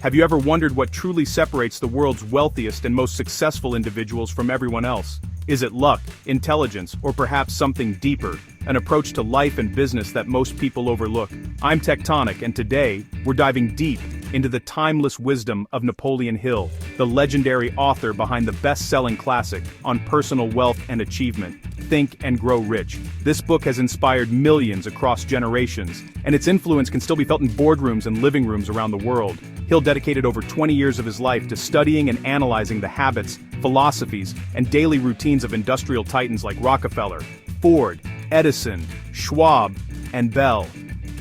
Have you ever wondered what truly separates the world's wealthiest and most successful individuals from everyone else? Is it luck, intelligence, or perhaps something deeper, an approach to life and business that most people overlook? I'm Tectonic, and today, we're diving deep into the timeless wisdom of Napoleon Hill, the legendary author behind the best-selling classic on personal wealth and achievement, Think and Grow Rich. This book has inspired millions across generations, and its influence can still be felt in boardrooms and living rooms around the world. Hill dedicated over 20 years of his life to studying and analyzing the habits, philosophies, and daily routines of industrial titans like Rockefeller, Ford, Edison, Schwab, and Bell.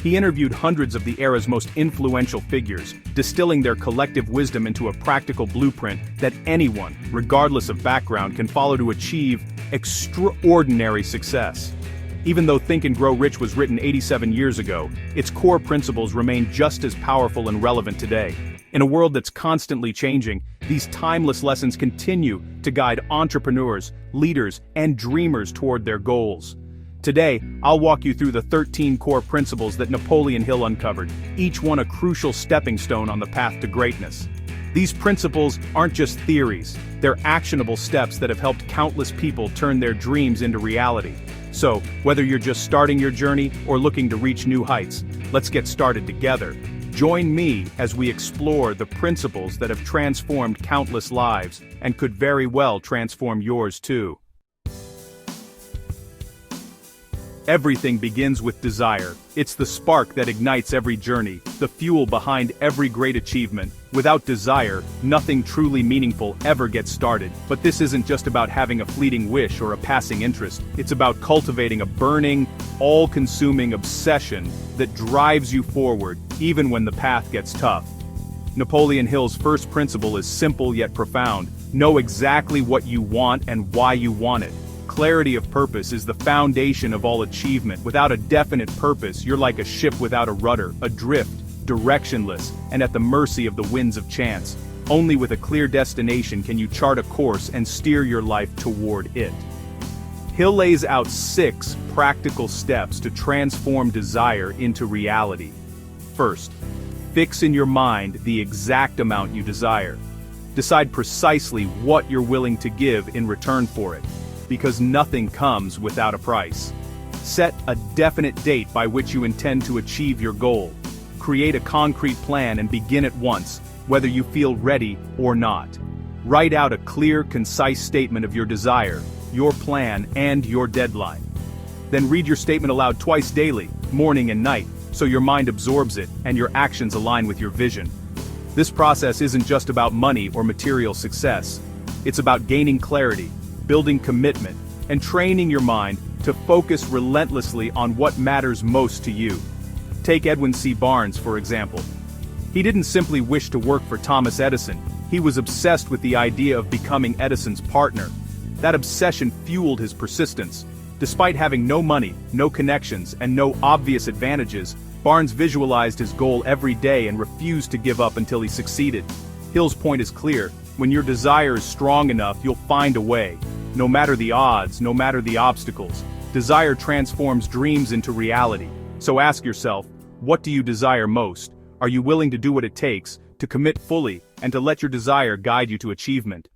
He interviewed hundreds of the era's most influential figures, distilling their collective wisdom into a practical blueprint that anyone, regardless of background, can follow to achieve extraordinary success. Even though Think and Grow Rich was written 87 years ago, its core principles remain just as powerful and relevant today. In a world that's constantly changing, these timeless lessons continue to guide entrepreneurs, leaders, and dreamers toward their goals. Today, I'll walk you through the 13 core principles that Napoleon Hill uncovered, each one a crucial stepping stone on the path to greatness. These principles aren't just theories, they're actionable steps that have helped countless people turn their dreams into reality. So, whether you're just starting your journey or looking to reach new heights, let's get started together. Join me as we explore the principles that have transformed countless lives and could very well transform yours too. Everything begins with desire. It's the spark that ignites every journey, the fuel behind every great achievement. Without desire, nothing truly meaningful ever gets started. But this isn't just about having a fleeting wish or a passing interest. It's about cultivating a burning, all-consuming obsession that drives you forward, even when the path gets tough. Napoleon Hill's first principle is simple yet profound. Know exactly what you want and why you want it. Clarity of purpose is the foundation of all achievement. Without a definite purpose, you're like a ship without a rudder, adrift, directionless, and at the mercy of the winds of chance. Only with a clear destination can you chart a course and steer your life toward it. Hill lays out 6 practical steps to transform desire into reality. First, fix in your mind the exact amount you desire. Decide precisely what you're willing to give in return for it, because nothing comes without a price. Set a definite date by which you intend to achieve your goal. Create a concrete plan and begin at once, whether you feel ready or not. Write out a clear, concise statement of your desire, your plan, and your deadline. Then read your statement aloud twice daily, morning and night, so your mind absorbs it and your actions align with your vision. This process isn't just about money or material success. It's about gaining clarity, building commitment, and training your mind to focus relentlessly on what matters most to you. Take Edwin C. Barnes, for example. He didn't simply wish to work for Thomas Edison, he was obsessed with the idea of becoming Edison's partner. That obsession fueled his persistence. Despite having no money, no connections, and no obvious advantages, Barnes visualized his goal every day and refused to give up until he succeeded. Hill's point is clear: when your desire is strong enough, you'll find a way. No matter the odds, no matter the obstacles, desire transforms dreams into reality. So ask yourself, what do you desire most? Are you willing to do what it takes, to commit fully, and to let your desire guide you to achievement?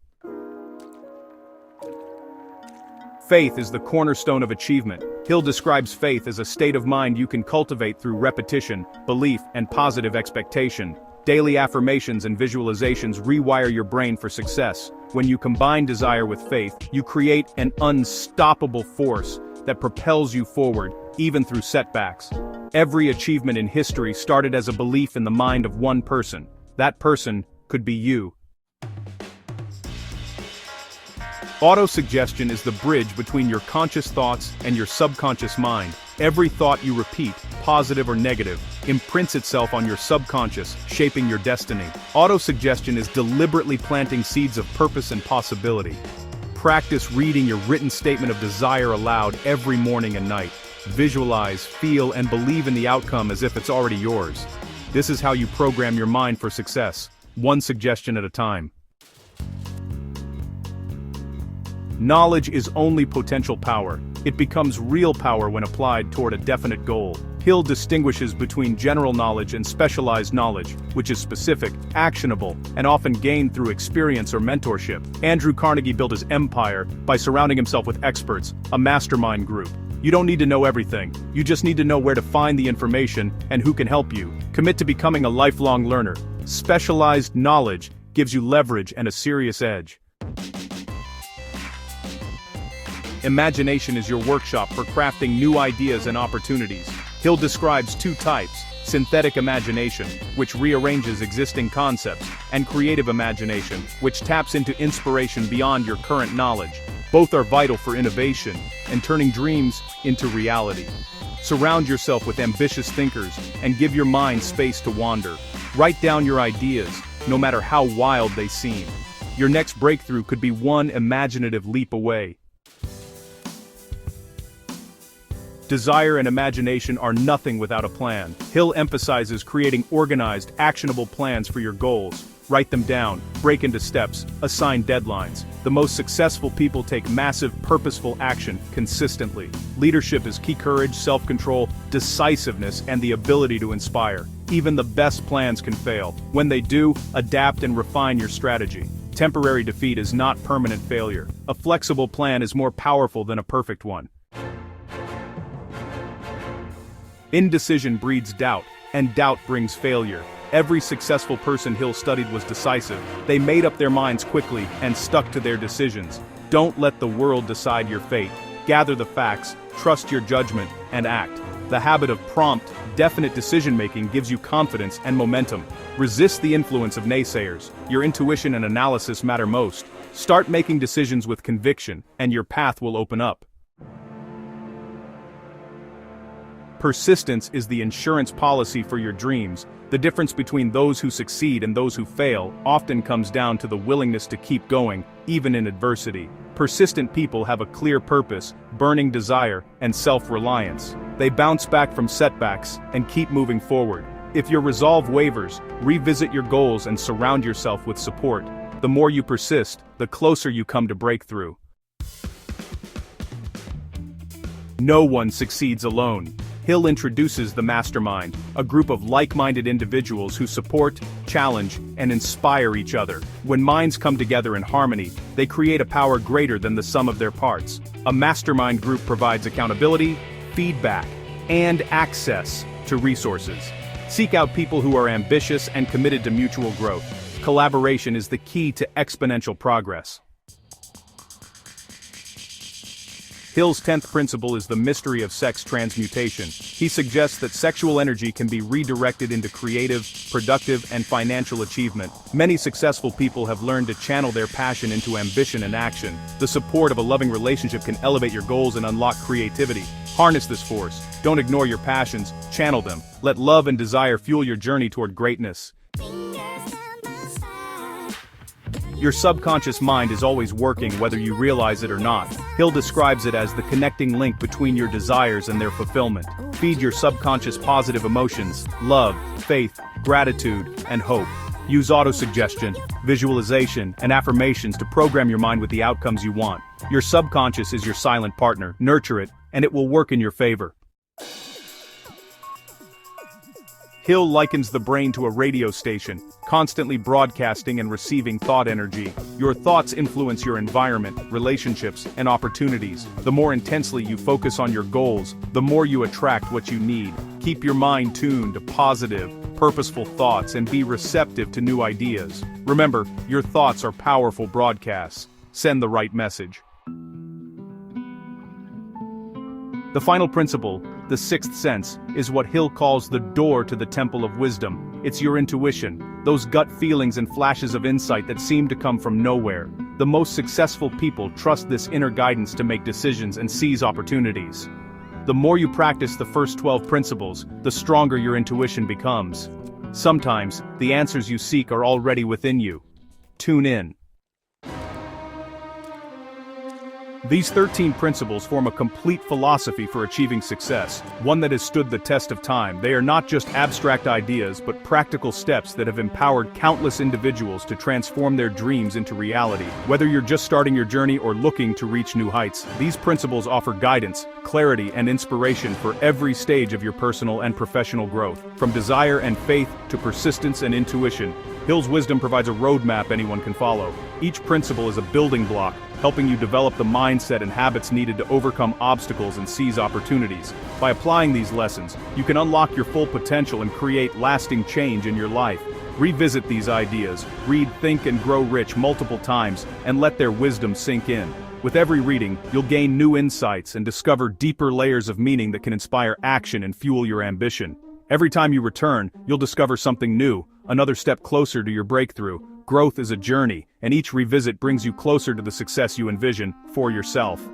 Faith is the cornerstone of achievement. Hill describes faith as a state of mind you can cultivate through repetition, belief, and positive expectation. Daily affirmations and visualizations rewire your brain for success. When you combine desire with faith, you create an unstoppable force that propels you forward, even through setbacks. Every achievement in history started as a belief in the mind of one person. That person could be you. Autosuggestion is the bridge between your conscious thoughts and your subconscious mind. Every thought you repeat, positive or negative, imprints itself on your subconscious, shaping your destiny. Autosuggestion is deliberately planting seeds of purpose and possibility. Practice reading your written statement of desire aloud every morning and night. Visualize, feel, and believe in the outcome as if it's already yours. This is how you program your mind for success, one suggestion at a time. Knowledge is only potential power. It becomes real power when applied toward a definite goal. Hill distinguishes between general knowledge and specialized knowledge, which is specific, actionable, and often gained through experience or mentorship. Andrew Carnegie built his empire by surrounding himself with experts, a mastermind group. You don't need to know everything, you just need to know where to find the information and who can help you. Commit to becoming a lifelong learner. Specialized knowledge gives you leverage and a serious edge. Imagination is your workshop for crafting new ideas and opportunities. Hill describes two types: synthetic imagination, which rearranges existing concepts, and creative imagination, which taps into inspiration beyond your current knowledge. Both are vital for innovation and turning dreams into reality. Surround yourself with ambitious thinkers and give your mind space to wander. Write down your ideas, no matter how wild they seem. Your next breakthrough could be one imaginative leap away. Desire and imagination are nothing without a plan. Hill emphasizes creating organized, actionable plans for your goals. Write them down, break into steps, assign deadlines. The most successful people take massive, purposeful action consistently. Leadership is key: courage, self-control, decisiveness, and the ability to inspire. Even the best plans can fail. When they do, adapt and refine your strategy. Temporary defeat is not permanent failure. A flexible plan is more powerful than a perfect one. Indecision breeds doubt, and doubt brings failure. Every successful person Hill studied was decisive. They made up their minds quickly and stuck to their decisions. Don't let the world decide your fate. Gather the facts, trust your judgment, and act. The habit of prompt, definite decision-making gives you confidence and momentum. Resist the influence of naysayers. Your intuition and analysis matter most. Start making decisions with conviction, and your path will open up. Persistence is the insurance policy for your dreams. The difference between those who succeed and those who fail often comes down to the willingness to keep going, even in adversity. Persistent people have a clear purpose, burning desire, and self-reliance. They bounce back from setbacks and keep moving forward. If your resolve wavers, revisit your goals and surround yourself with support. The more you persist, the closer you come to breakthrough. No one succeeds alone. Hill introduces the Mastermind, a group of like-minded individuals who support, challenge, and inspire each other. When minds come together in harmony, they create a power greater than the sum of their parts. A Mastermind group provides accountability, feedback, and access to resources. Seek out people who are ambitious and committed to mutual growth. Collaboration is the key to exponential progress. Hill's 10th principle is the mystery of sex transmutation. He suggests that sexual energy can be redirected into creative, productive, and financial achievement. Many successful people have learned to channel their passion into ambition and action. The support of a loving relationship can elevate your goals and unlock creativity. Harness this force. Don't ignore your passions, channel them. Let love and desire fuel your journey toward greatness. Your subconscious mind is always working whether you realize it or not. Hill describes it as the connecting link between your desires and their fulfillment. Feed your subconscious positive emotions, love, faith, gratitude, and hope. Use autosuggestion, visualization, and affirmations to program your mind with the outcomes you want. Your subconscious is your silent partner. Nurture it, and it will work in your favor. Hill likens the brain to a radio station, constantly broadcasting and receiving thought energy. Your thoughts influence your environment, relationships, and opportunities. The more intensely you focus on your goals, the more you attract what you need. Keep your mind tuned to positive, purposeful thoughts and be receptive to new ideas. Remember, your thoughts are powerful broadcasts. Send the right message. The final principle, the sixth sense, is what Hill calls the door to the temple of wisdom. It's your intuition, those gut feelings and flashes of insight that seem to come from nowhere. The most successful people trust this inner guidance to make decisions and seize opportunities. The more you practice the first 12 principles, the stronger your intuition becomes. Sometimes, the answers you seek are already within you. Tune in. These 13 principles form a complete philosophy for achieving success, one that has stood the test of time. They are not just abstract ideas, but practical steps that have empowered countless individuals to transform their dreams into reality. Whether you're just starting your journey or looking to reach new heights, these principles offer guidance, clarity, and inspiration for every stage of your personal and professional growth. From desire and faith to persistence and intuition, Hill's wisdom provides a roadmap anyone can follow. Each principle is a building block, helping you develop the mindset and habits needed to overcome obstacles and seize opportunities. By applying these lessons, you can unlock your full potential and create lasting change in your life. Revisit these ideas, read Think and Grow Rich multiple times, and let their wisdom sink in. With every reading, you'll gain new insights and discover deeper layers of meaning that can inspire action and fuel your ambition. Every time you return, you'll discover something new, another step closer to your breakthrough. Growth is a journey, and each revisit brings you closer to the success you envision for yourself.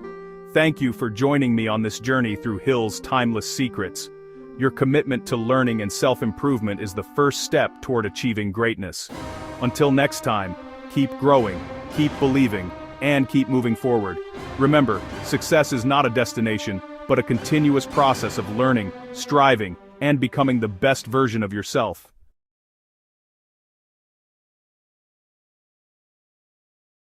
Thank you for joining me on this journey through Hill's timeless secrets. Your commitment to learning and self-improvement is the first step toward achieving greatness. Until next time, keep growing, keep believing, and keep moving forward. Remember, success is not a destination, but a continuous process of learning, striving, and becoming the best version of yourself.